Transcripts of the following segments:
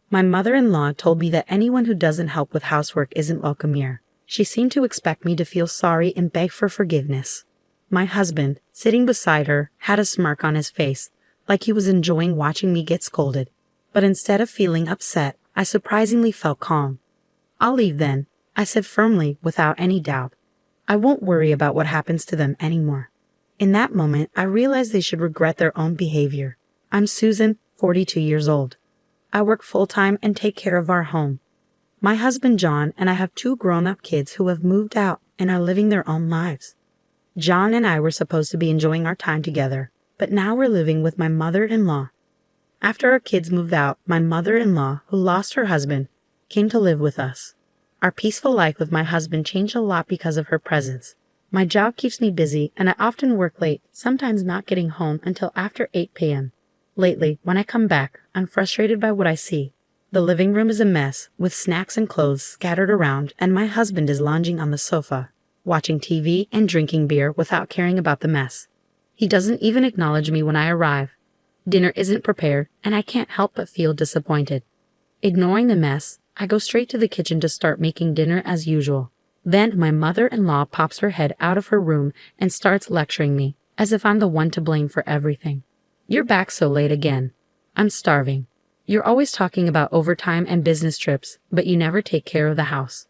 My mother-in-law told me that anyone who doesn't help with housework isn't welcome here. She seemed to expect me to feel sorry and beg for forgiveness. My husband, sitting beside her, had a smirk on his face, like he was enjoying watching me get scolded. But instead of feeling upset, I surprisingly felt calm. "I'll leave then," I said firmly, without any doubt. "I won't worry about what happens to them anymore." In that moment, I realized they should regret their own behavior. I'm Susan, 42 years old. I work full-time and take care of our home. My husband John and I have 2 grown-up kids who have moved out and are living their own lives. John and I were supposed to be enjoying our time together, but now we're living with my mother-in-law. After our kids moved out, my mother-in-law, who lost her husband, came to live with us. Our peaceful life with my husband changed a lot because of her presence. My job keeps me busy and I often work late, sometimes not getting home until after 8 p.m. Lately, when I come back, I'm frustrated by what I see. The living room is a mess, with snacks and clothes scattered around, and my husband is lounging on the sofa, watching TV and drinking beer without caring about the mess. He doesn't even acknowledge me when I arrive. Dinner isn't prepared, and I can't help but feel disappointed. Ignoring the mess, I go straight to the kitchen to start making dinner as usual. Then my mother-in-law pops her head out of her room and starts lecturing me, as if I'm the one to blame for everything. "You're back so late again. I'm starving. You're always talking about overtime and business trips, but you never take care of the house.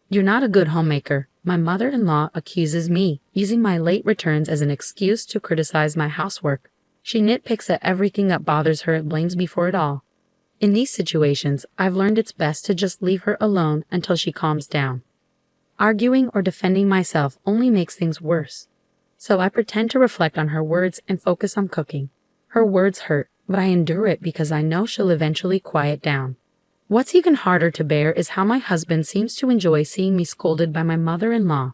You're not a good homemaker." My mother-in-law accuses me, using my late returns as an excuse to criticize my housework. She nitpicks at everything that bothers her and blames me for it all. In these situations, I've learned it's best to just leave her alone until she calms down. Arguing or defending myself only makes things worse. So I pretend to reflect on her words and focus on cooking. Her words hurt, but I endure it because I know she'll eventually quiet down. What's even harder to bear is how my husband seems to enjoy seeing me scolded by my mother-in-law.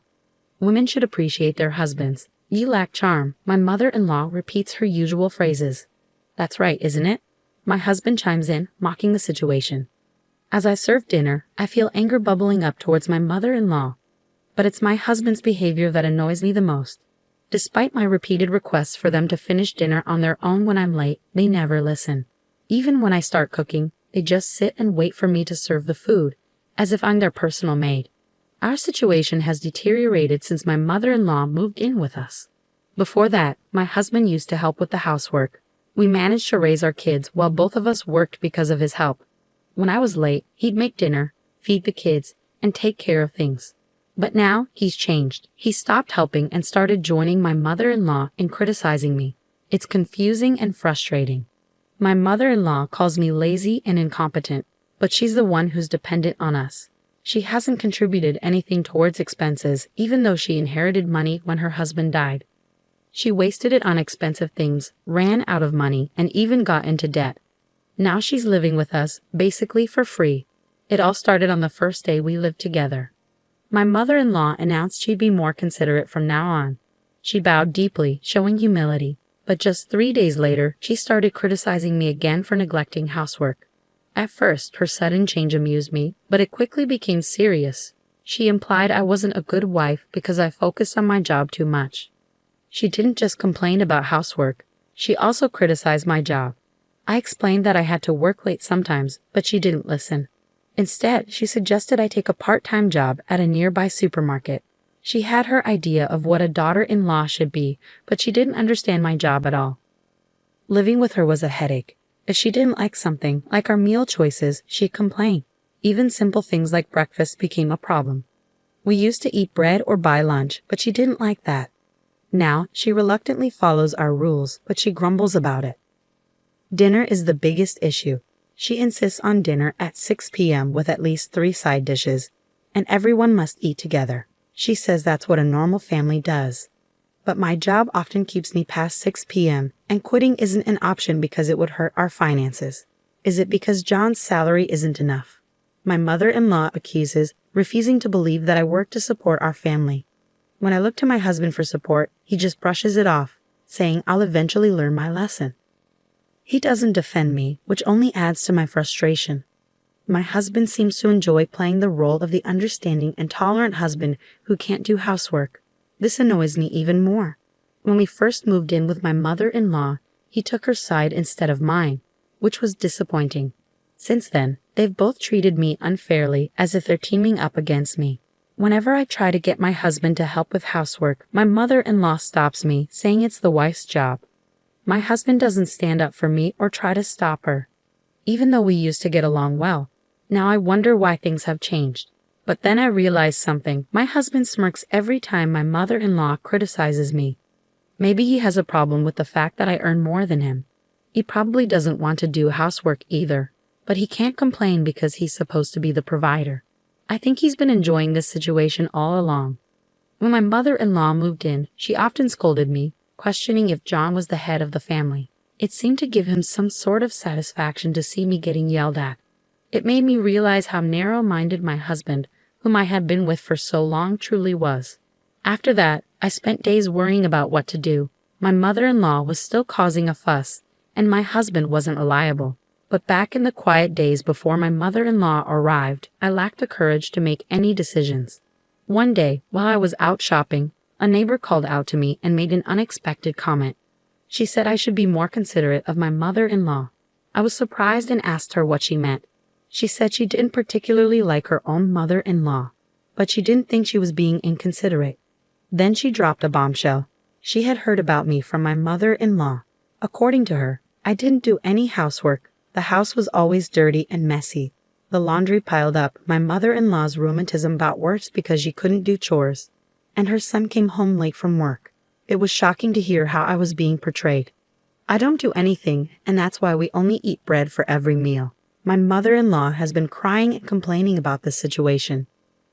Women should appreciate their husbands. "You lack charm." My mother-in-law repeats her usual phrases. "That's right, isn't it?" My husband chimes in, mocking the situation. As I serve dinner, I feel anger bubbling up towards my mother-in-law. But it's my husband's behavior that annoys me the most. Despite my repeated requests for them to finish dinner on their own when I'm late, they never listen. Even when I start cooking, they just sit and wait for me to serve the food, as if I'm their personal maid. Our situation has deteriorated since my mother-in-law moved in with us. Before that, my husband used to help with the housework. We managed to raise our kids while both of us worked because of his help. When I was late, he'd make dinner, feed the kids, and take care of things. But now, he's changed. He stopped helping and started joining my mother-in-law in criticizing me. It's confusing and frustrating. My mother-in-law calls me lazy and incompetent, but she's the one who's dependent on us. She hasn't contributed anything towards expenses, even though she inherited money when her husband died. She wasted it on expensive things, ran out of money, and even got into debt. Now she's living with us, basically for free. It all started on the first day we lived together. My mother-in-law announced she'd be more considerate from now on. She bowed deeply, showing humility, but just 3 days later, she started criticizing me again for neglecting housework. At first, her sudden change amused me, but it quickly became serious. She implied I wasn't a good wife because I focused on my job too much. She didn't just complain about housework, she also criticized my job. I explained that I had to work late sometimes, but she didn't listen. Instead, she suggested I take a part-time job at a nearby supermarket. She had her idea of what a daughter-in-law should be, but she didn't understand my job at all. Living with her was a headache. If she didn't like something, like our meal choices, she'd complain. Even simple things like breakfast became a problem. We used to eat bread or buy lunch, but she didn't like that. Now, she reluctantly follows our rules, but she grumbles about it. Dinner is the biggest issue. She insists on dinner at 6 p.m. with at least 3 side dishes, and everyone must eat together. She says that's what a normal family does. But my job often keeps me past 6 p.m., and quitting isn't an option because it would hurt our finances. Is it because John's salary isn't enough? My mother-in-law accuses, refusing to believe that I work to support our family. When I look to my husband for support, he just brushes it off, saying I'll eventually learn my lesson. He doesn't defend me, which only adds to my frustration. My husband seems to enjoy playing the role of the understanding and tolerant husband who can't do housework. This annoys me even more. When we first moved in with my mother-in-law, he took her side instead of mine, which was disappointing. Since then, they've both treated me unfairly, as if they're teaming up against me. Whenever I try to get my husband to help with housework, my mother-in-law stops me, saying it's the wife's job. My husband doesn't stand up for me or try to stop her. Even though we used to get along well, now I wonder why things have changed. But then I realize something. My husband smirks every time my mother-in-law criticizes me. Maybe he has a problem with the fact that I earn more than him. He probably doesn't want to do housework either, but he can't complain because he's supposed to be the provider. I think he's been enjoying this situation all along. When my mother-in-law moved in, she often scolded me, questioning if John was the head of the family. It seemed to give him some sort of satisfaction to see me getting yelled at. It made me realize how narrow-minded my husband, whom I had been with for so long, truly was. After that, I spent days worrying about what to do. My mother-in-law was still causing a fuss, and my husband wasn't reliable. But back in the quiet days before my mother-in-law arrived, I lacked the courage to make any decisions. One day, while I was out shopping, a neighbor called out to me and made an unexpected comment. She said I should be more considerate of my mother-in-law. I was surprised and asked her what she meant. She said she didn't particularly like her own mother-in-law, but she didn't think she was being inconsiderate. Then she dropped a bombshell. She had heard about me from my mother-in-law. According to her, I didn't do any housework. The house was always dirty and messy. The laundry piled up. My mother-in-law's rheumatism got worse because she couldn't do chores. And her son came home late from work. It was shocking to hear how I was being portrayed. I don't do anything, and that's why we only eat bread for every meal. My mother-in-law has been crying and complaining about this situation.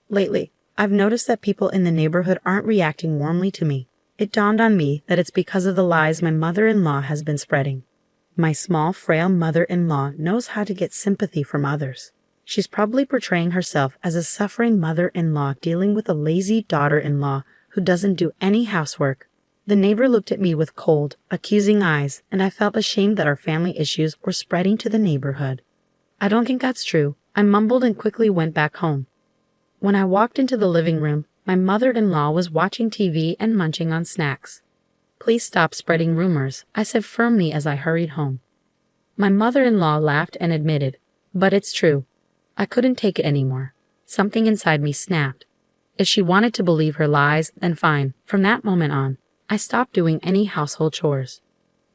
Lately, I've noticed that people in the neighborhood aren't reacting warmly to me. It dawned on me that it's because of the lies my mother-in-law has been spreading. My small, frail mother-in-law knows how to get sympathy from others. She's probably portraying herself as a suffering mother-in-law dealing with a lazy daughter-in-law who doesn't do any housework. The neighbor looked at me with cold, accusing eyes, and I felt ashamed that our family issues were spreading to the neighborhood. I don't think that's true. I mumbled and quickly went back home. When I walked into the living room, my mother-in-law was watching TV and munching on snacks. "Please stop spreading rumors," I said firmly as I hurried home. My mother-in-law laughed and admitted, "But it's true." I couldn't take it anymore. Something inside me snapped. If she wanted to believe her lies, then fine. From that moment on, I stopped doing any household chores.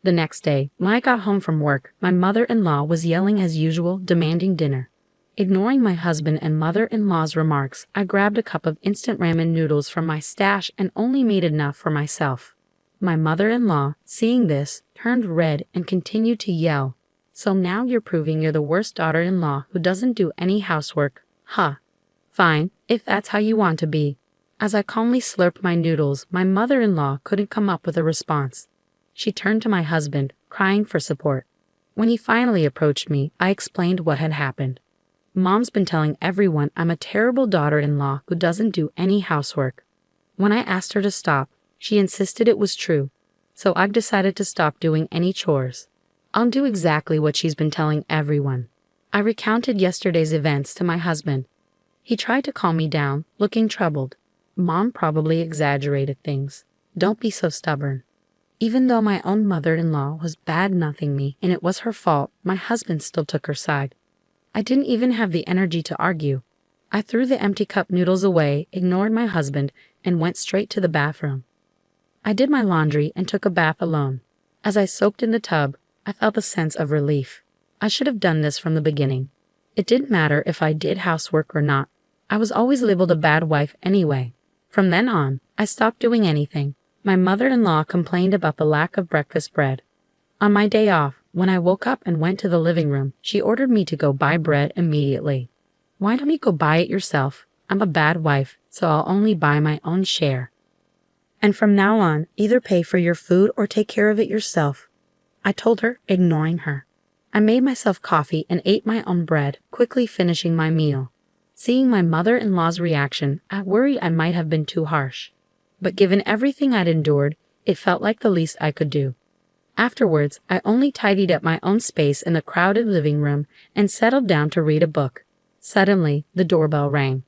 The next day, when I got home from work, my mother-in-law was yelling as usual, demanding dinner. Ignoring my husband and mother-in-law's remarks, I grabbed a cup of instant ramen noodles from my stash and only made enough for myself. My mother-in-law, seeing this, turned red and continued to yell. "So now you're proving you're the worst daughter-in-law who doesn't do any housework. Huh. Fine, if that's how you want to be." As I calmly slurped my noodles, my mother-in-law couldn't come up with a response. She turned to my husband, crying for support. When he finally approached me, I explained what had happened. "Mom's been telling everyone I'm a terrible daughter-in-law who doesn't do any housework." When I asked her to stop, she insisted it was true, so I've decided to stop doing any chores. I'll do exactly what she's been telling everyone. I recounted yesterday's events to my husband. He tried to calm me down, looking troubled. "Mom probably exaggerated things. Don't be so stubborn." Even though my own mother-in-law was bad-mouthing me and it was her fault, my husband still took her side. I didn't even have the energy to argue. I threw the empty cup noodles away, ignored my husband, and went straight to the bathroom. I did my laundry and took a bath alone. As I soaked in the tub, I felt a sense of relief. I should have done this from the beginning. It didn't matter if I did housework or not. I was always labeled a bad wife anyway. From then on, I stopped doing anything. My mother-in-law complained about the lack of breakfast bread. On my day off, when I woke up and went to the living room, she ordered me to go buy bread immediately. "Why don't you go buy it yourself? I'm a bad wife, so I'll only buy my own share. And from now on, either pay for your food or take care of it yourself," I told her, ignoring her. I made myself coffee and ate my own bread, quickly finishing my meal. Seeing my mother-in-law's reaction, I worried I might have been too harsh. But given everything I'd endured, it felt like the least I could do. Afterwards, I only tidied up my own space in the crowded living room and settled down to read a book. Suddenly, the doorbell rang.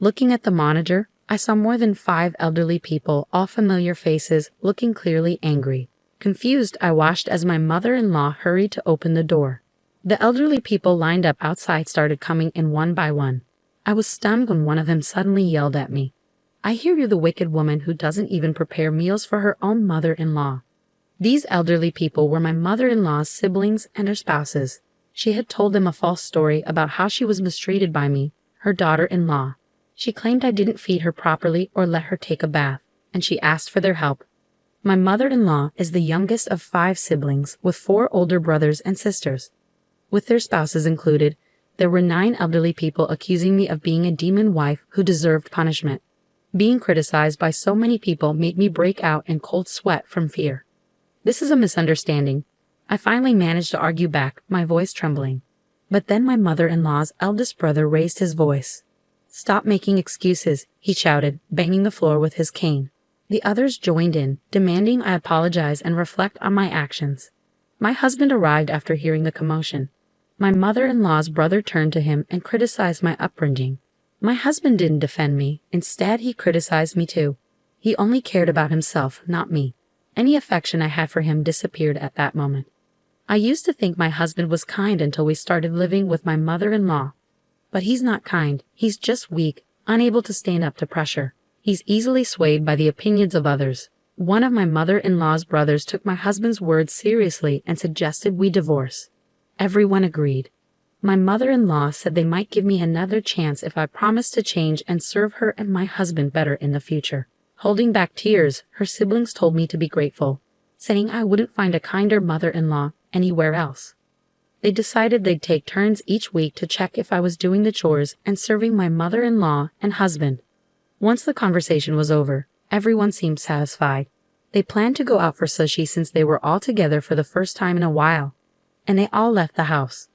Looking at the monitor, I saw more than 5 elderly people, all familiar faces, looking clearly angry. Confused, I watched as my mother-in-law hurried to open the door. The elderly people lined up outside started coming in one by one. I was stunned when one of them suddenly yelled at me, "I hear you're the wicked woman who doesn't even prepare meals for her own mother-in-law." These elderly people were my mother-in-law's siblings and her spouses. She had told them a false story about how she was mistreated by me, her daughter-in-law. She claimed I didn't feed her properly or let her take a bath, and she asked for their help. My mother-in-law is the youngest of 5 siblings with 4 older brothers and sisters. With their spouses included, there were 9 elderly people accusing me of being a demon wife who deserved punishment. Being criticized by so many people made me break out in cold sweat from fear. "This is a misunderstanding." I finally managed to argue back, my voice trembling. But then my mother-in-law's eldest brother raised his voice. "Stop making excuses," he shouted, banging the floor with his cane. The others joined in, demanding I apologize and reflect on my actions. My husband arrived after hearing the commotion. My mother-in-law's brother turned to him and criticized my upbringing. My husband didn't defend me. Instead, he criticized me too. He only cared about himself, not me. Any affection I had for him disappeared at that moment. I used to think my husband was kind until we started living with my mother-in-law. But he's not kind. He's just weak, unable to stand up to pressure. He's easily swayed by the opinions of others. One of my mother-in-law's brothers took my husband's words seriously and suggested we divorce. Everyone agreed. My mother-in-law said they might give me another chance if I promised to change and serve her and my husband better in the future. Holding back tears, her siblings told me to be grateful, saying I wouldn't find a kinder mother-in-law anywhere else. They decided they'd take turns each week to check if I was doing the chores and serving my mother-in-law and husband. Once the conversation was over, everyone seemed satisfied. They planned to go out for sushi since they were all together for the first time in a while, and they all left the house.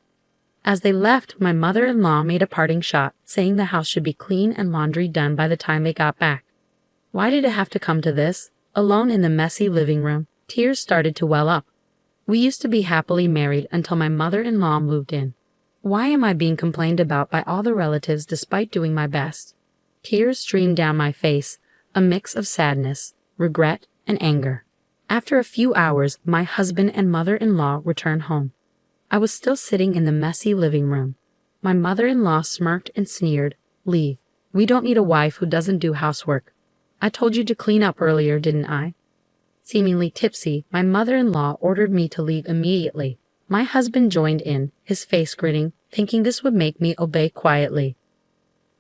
As they left, my mother-in-law made a parting shot, saying the house should be clean and laundry done by the time they got back. Why did it have to come to this? Alone in the messy living room, tears started to well up. We used to be happily married until my mother-in-law moved in. Why am I being complained about by all the relatives despite doing my best? Tears streamed down my face, a mix of sadness, regret, and anger. After a few hours, my husband and mother-in-law returned home. I was still sitting in the messy living room. My mother-in-law smirked and sneered, "Leave. We don't need a wife who doesn't do housework. I told you to clean up earlier, didn't I?" Seemingly tipsy, my mother-in-law ordered me to leave immediately. My husband joined in, his face grinning, thinking this would make me obey quietly.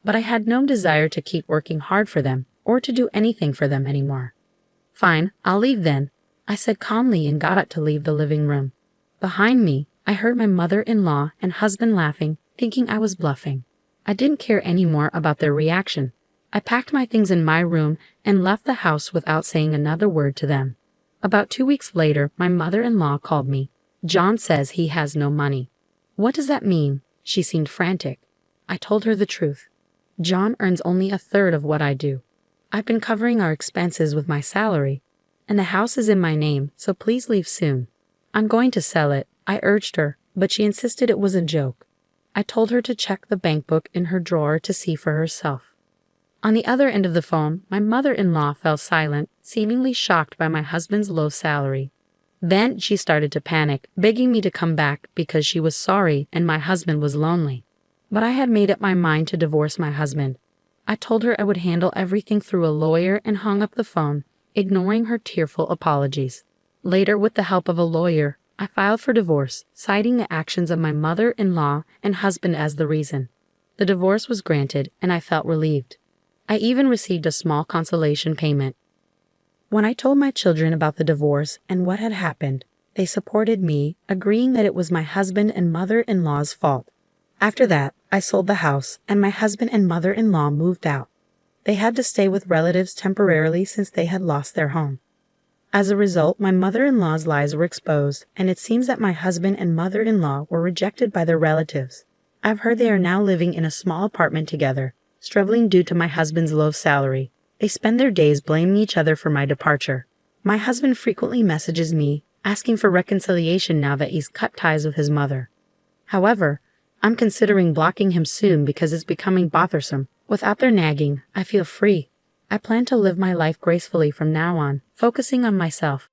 But I had no desire to keep working hard for them, or to do anything for them anymore. "Fine, I'll leave then," I said calmly and got up to leave the living room. Behind me, I heard my mother-in-law and husband laughing, thinking I was bluffing. I didn't care anymore about their reaction. I packed my things in my room and left the house without saying another word to them. About 2 weeks later, my mother-in-law called me. "John says he has no money." "What does that mean?" She seemed frantic. I told her the truth. "John earns only a third of what I do. I've been covering our expenses with my salary, and the house is in my name, so please leave soon. I'm going to sell it," I urged her, but she insisted it was a joke. I told her to check the bank book in her drawer to see for herself. On the other end of the phone, my mother-in-law fell silent, seemingly shocked by my husband's low salary. Then she started to panic, begging me to come back because she was sorry and my husband was lonely. But I had made up my mind to divorce my husband. I told her I would handle everything through a lawyer and hung up the phone, ignoring her tearful apologies. Later, with the help of a lawyer, I filed for divorce, citing the actions of my mother-in-law and husband as the reason. The divorce was granted, and I felt relieved. I even received a small consolation payment. When I told my children about the divorce and what had happened, they supported me, agreeing that it was my husband and mother-in-law's fault. After that, I sold the house, and my husband and mother-in-law moved out. They had to stay with relatives temporarily since they had lost their home. As a result, my mother-in-law's lies were exposed, and it seems that my husband and mother-in-law were rejected by their relatives. I've heard they are now living in a small apartment together, struggling due to my husband's low salary. They spend their days blaming each other for my departure. My husband frequently messages me, asking for reconciliation now that he's cut ties with his mother. However, I'm considering blocking him soon because it's becoming bothersome. Without their nagging, I feel free. I plan to live my life gracefully from now on, focusing on myself.